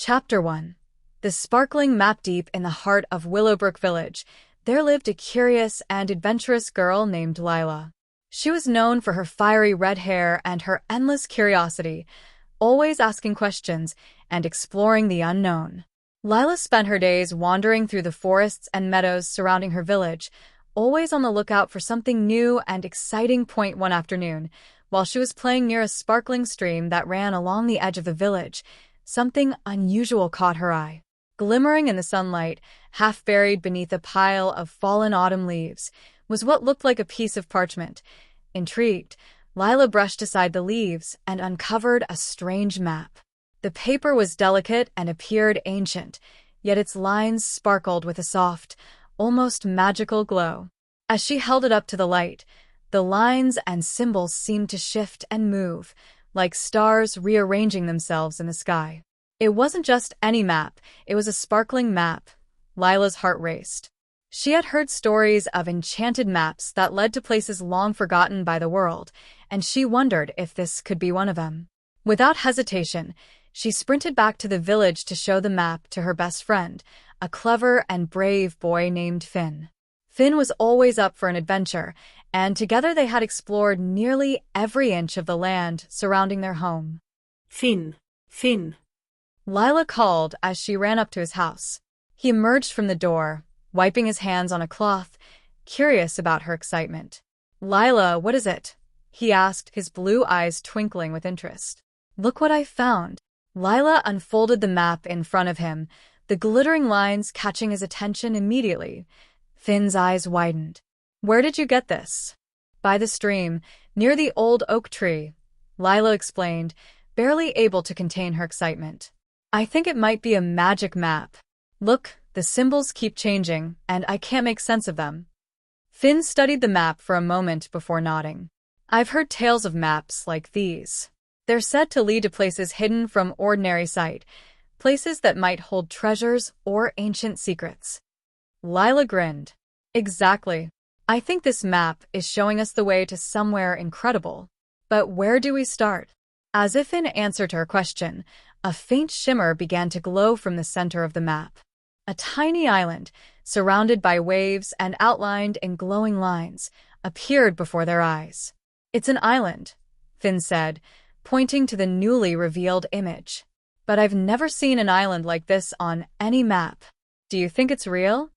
Chapter 1. The sparkling map. Deep in the heart of Willowbrook Village, there lived a curious and adventurous girl named Lila. She was known for her fiery red hair and her endless curiosity, always asking questions and exploring the unknown. Lila spent her days wandering through the forests and meadows surrounding her village, always on the lookout for something new and exciting. One afternoon, while she was playing near a sparkling stream that ran along the edge of the village, something unusual caught her eye. Glimmering in the sunlight, half buried beneath a pile of fallen autumn leaves, was what looked like a piece of parchment. Intrigued, Lila brushed aside the leaves and uncovered a strange map. The paper was delicate and appeared ancient, yet its lines sparkled with a soft, almost magical glow. As she held it up to the light, the lines and symbols seemed to shift and move, like stars rearranging themselves in the sky. It wasn't just any map, it was a sparkling map. Lila's heart raced. She had heard stories of enchanted maps that led to places long forgotten by the world, and she wondered if this could be one of them. Without hesitation, she sprinted back to the village to show the map to her best friend, a clever and brave boy named Finn. Finn was always up for an adventure, and together they had explored nearly every inch of the land surrounding their home. Finn, Finn, Lila called as she ran up to his house. He emerged from the door, wiping his hands on a cloth, curious about her excitement. "Lila, what is it?" he asked, his blue eyes twinkling with interest. "Look what I found." Lila unfolded the map in front of him, the glittering lines catching his attention immediately. Finn's eyes widened. "Where did you get this?" "By the stream, near the old oak tree," Lila explained, barely able to contain her excitement. "I think it might be a magic map. Look, the symbols keep changing, and I can't make sense of them." Finn studied the map for a moment before nodding. "I've heard tales of maps like these. They're said to lead to places hidden from ordinary sight, places that might hold treasures or ancient secrets." Lila grinned. "Exactly. I think this map is showing us the way to somewhere incredible. But where do we start?" As if in answer to her question, a faint shimmer began to glow from the center of the map. A tiny island, surrounded by waves and outlined in glowing lines, appeared before their eyes. "It's an island," Finn said, pointing to the newly revealed image. "But I've never seen an island like this on any map. Do you think it's real?"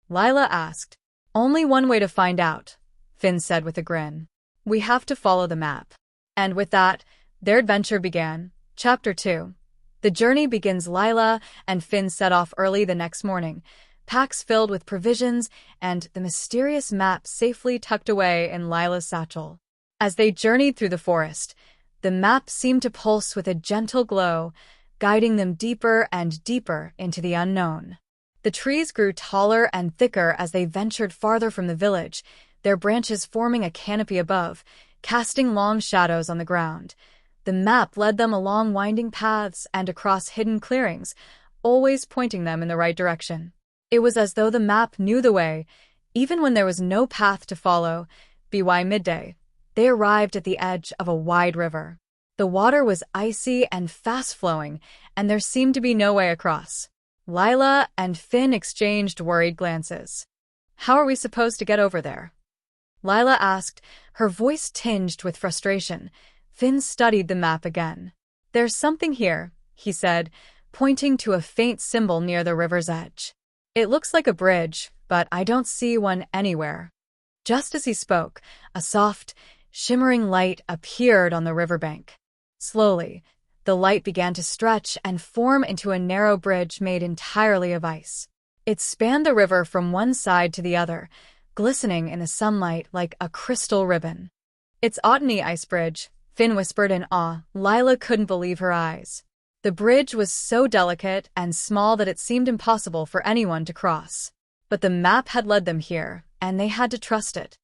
Lila asked. "Only one way to find out," Finn said with a grin. "We have to follow the map." And with that, their adventure began. Chapter 2. The journey begins. Lila and Finn set off early the next morning, packs filled with provisions and the mysterious map safely tucked away in Lila's satchel. As they journeyed through the forest, the map seemed to pulse with a gentle glow, guiding them deeper and deeper into the unknown. The trees grew taller and thicker as they ventured farther from the village, their branches forming a canopy above, casting long shadows on the ground. The map led them along winding paths and across hidden clearings, always pointing them in the right direction. It was as though the map knew the way, even when there was no path to follow. By midday, they arrived at the edge of a wide river. The water was icy and fast-flowing, and there seemed to be no way across. Lila and Finn exchanged worried glances. "How are we supposed to get over there?" Lila asked, her voice tinged with frustration. Finn studied the map again. "There's something here," he said, pointing to a faint symbol near the river's edge. "It looks like a bridge, but I don't see one anywhere." Just as he spoke, a soft, shimmering light appeared on the riverbank. Slowly, the light began to stretch and form into a narrow bridge made entirely of ice. It spanned the river from one side to the other, glistening in the sunlight like a crystal ribbon. "It's Otany Ice Bridge," Finn whispered in awe. Lila couldn't believe her eyes. The bridge was so delicate and small that it seemed impossible for anyone to cross. But the map had led them here, and they had to trust it.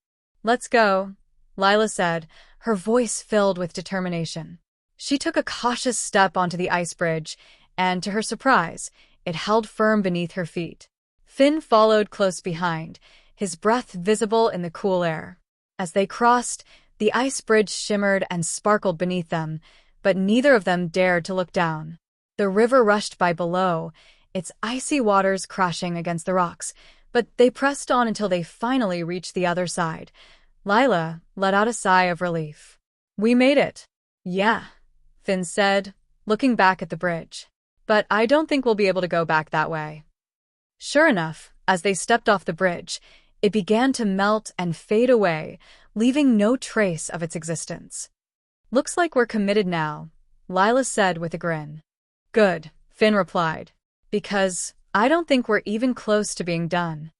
"Let's go," Lila said, her voice filled with determination. She took a cautious step onto the ice bridge, and to her surprise, it held firm beneath her feet. Finn followed close behind, his breath visible in the cool air. As they crossed, the ice bridge shimmered and sparkled beneath them, but neither of them dared to look down. The river rushed by below, its icy waters crashing against the rocks, but they pressed on until they finally reached the other side. Lila let out a sigh of relief. "We made it." "Yeah," Finn said, looking back at the bridge. "But I don't think we'll be able to go back that way." Sure enough, as they stepped off the bridge, it began to melt and fade away, leaving no trace of its existence. "Looks like we're committed now," Lila said with a grin. "Good," Finn replied, "because I don't think we're even close to being done."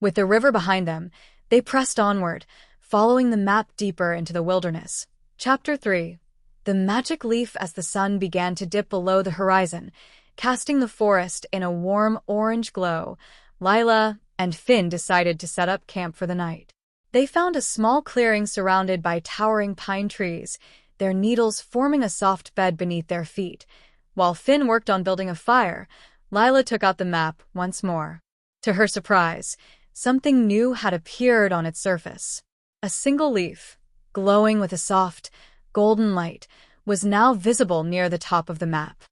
With the river behind them, they pressed onward, following the map deeper into the wilderness. Chapter 3. The magic leaf. As the sun began to dip below the horizon, casting the forest in a warm orange glow, Lila and Finn decided to set up camp for the night. They found a small clearing surrounded by towering pine trees, their needles forming a soft bed beneath their feet. While Finn worked on building a fire, Lila took out the map once more. To her surprise, something new had appeared on its surface. A single leaf, glowing with a soft, golden light, was now visible near the top of the map.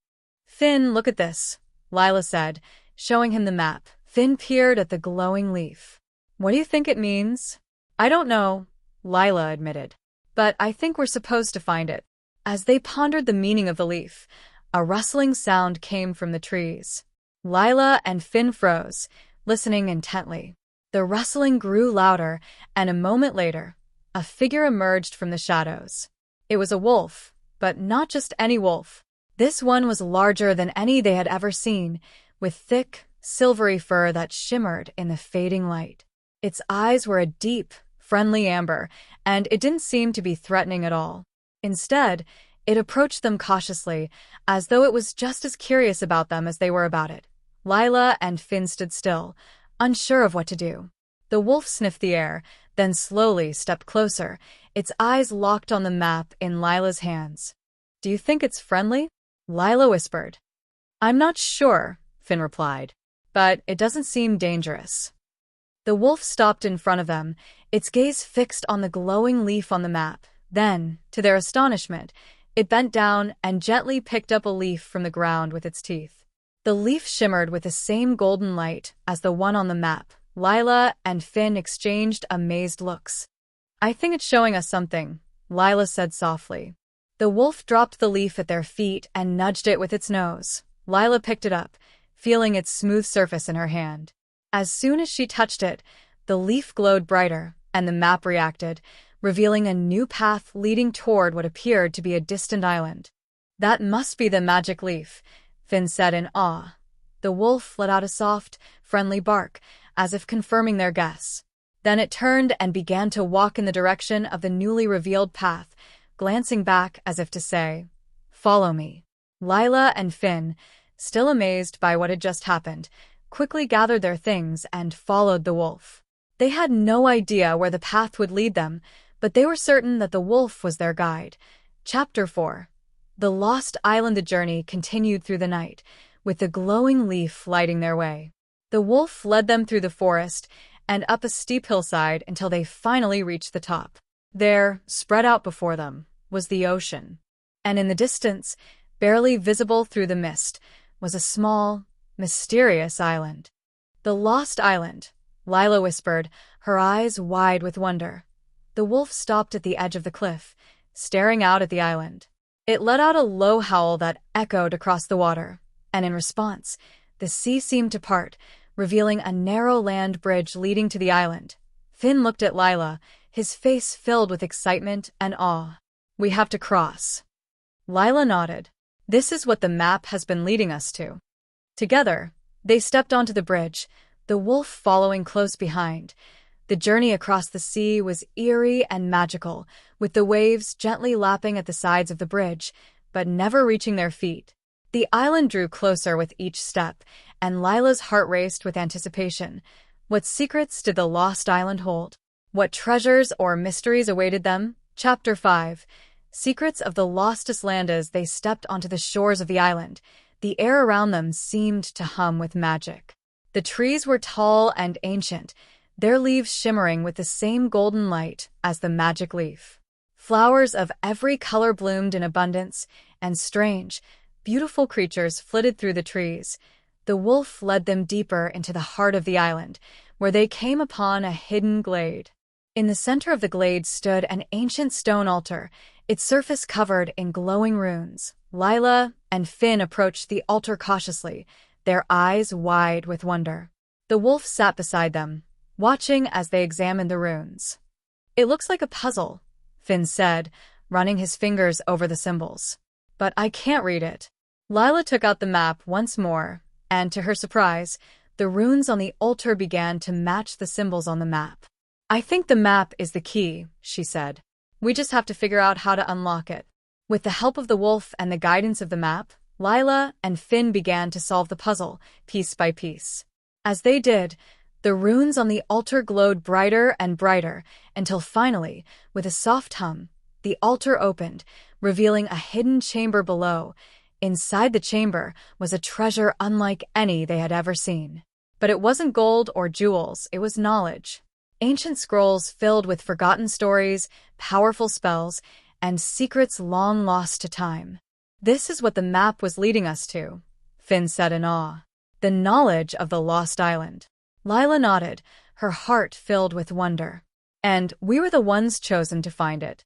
"Finn, look at this," Lila said, showing him the map. Finn peered at the glowing leaf. "What do you think it means?" "I don't know," Lila admitted. "But I think we're supposed to find it." As they pondered the meaning of the leaf, a rustling sound came from the trees. Lila and Finn froze, listening intently. The rustling grew louder, and a moment later, a figure emerged from the shadows. It was a wolf, but not just any wolf. This one was larger than any they had ever seen, with thick, silvery fur that shimmered in the fading light. Its eyes were a deep, friendly amber, and it didn't seem to be threatening at all. Instead, it approached them cautiously, as though it was just as curious about them as they were about it. Lila and Finn stood still, unsure of what to do. The wolf sniffed the air, then slowly stepped closer, its eyes locked on the map in Lila's hands. "Do you think it's friendly?" Lila whispered. "I'm not sure," Finn replied, "but it doesn't seem dangerous." The wolf stopped in front of them, its gaze fixed on the glowing leaf on the map. Then, to their astonishment, it bent down and gently picked up a leaf from the ground with its teeth. The leaf shimmered with the same golden light as the one on the map. Lila and Finn exchanged amazed looks. "I think it's showing us something," Lila said softly. The wolf dropped the leaf at their feet and nudged it with its nose. Lila picked it up, feeling its smooth surface in her hand. As soon as she touched it, the leaf glowed brighter, and the map reacted, revealing a new path leading toward what appeared to be a distant island. "That must be the magic leaf," Finn said in awe. The wolf let out a soft, friendly bark, as if confirming their guess. Then it turned and began to walk in the direction of the newly revealed path, glancing back as if to say, "Follow me." Lila and Finn, still amazed by what had just happened, quickly gathered their things and followed the wolf. They had no idea where the path would lead them, but they were certain that the wolf was their guide. Chapter 4. The Lost Island. The journey continued through the night, with the glowing leaf lighting their way. The wolf led them through the forest and up a steep hillside until they finally reached the top. There, spread out before them, was the ocean. And in the distance, barely visible through the mist, was a small, mysterious island. "The Lost Island," Lila whispered, her eyes wide with wonder. The wolf stopped at the edge of the cliff, staring out at the island. It let out a low howl that echoed across the water, and in response, the sea seemed to part, revealing a narrow land bridge leading to the island. Finn looked at Lila, his face filled with excitement and awe. "We have to cross." Lila nodded. "This is what the map has been leading us to." Together, they stepped onto the bridge, the wolf following close behind. The journey across the sea was eerie and magical, with the waves gently lapping at the sides of the bridge, but never reaching their feet. The island drew closer with each step, and Lila's heart raced with anticipation. What secrets did the Lost Island hold? What treasures or mysteries awaited them? Chapter 5. Secrets of the Lostest Land. As they stepped onto the shores of the island, the air around them seemed to hum with magic. The trees were tall and ancient, their leaves shimmering with the same golden light as the magic leaf. Flowers of every color bloomed in abundance, and strange, Beautiful creatures flitted through the trees. The wolf led them deeper into the heart of the island, where they came upon a hidden glade. In the center of the glade stood an ancient stone altar, its surface covered in glowing runes. Lila and Finn approached the altar cautiously, their eyes wide with wonder. The wolf sat beside them, watching as they examined the runes. "It looks like a puzzle," Finn said, running his fingers over the symbols. "But I can't read it." Lila took out the map once more, and to her surprise, the runes on the altar began to match the symbols on the map. "I think the map is the key," she said. "We just have to figure out how to unlock it." With the help of the wolf and the guidance of the map, Lila and Finn began to solve the puzzle, piece by piece. As they did, the runes on the altar glowed brighter and brighter, until finally, with a soft hum, the altar opened, revealing a hidden chamber below. Inside the chamber was a treasure unlike any they had ever seen. But it wasn't gold or jewels, it was knowledge. Ancient scrolls filled with forgotten stories, powerful spells, and secrets long lost to time. "This is what the map was leading us to," Finn said in awe. "The knowledge of the lost island." Lila nodded, her heart filled with wonder. "And we were the ones chosen to find it."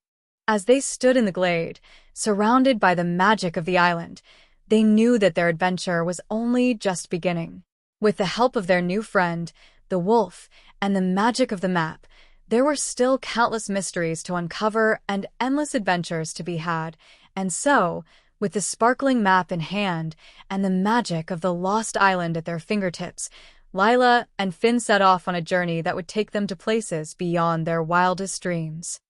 As they stood in the glade, surrounded by the magic of the island, they knew that their adventure was only just beginning. With the help of their new friend, the wolf, and the magic of the map, there were still countless mysteries to uncover and endless adventures to be had. And so, with the sparkling map in hand and the magic of the lost island at their fingertips, Lila and Finn set off on a journey that would take them to places beyond their wildest dreams.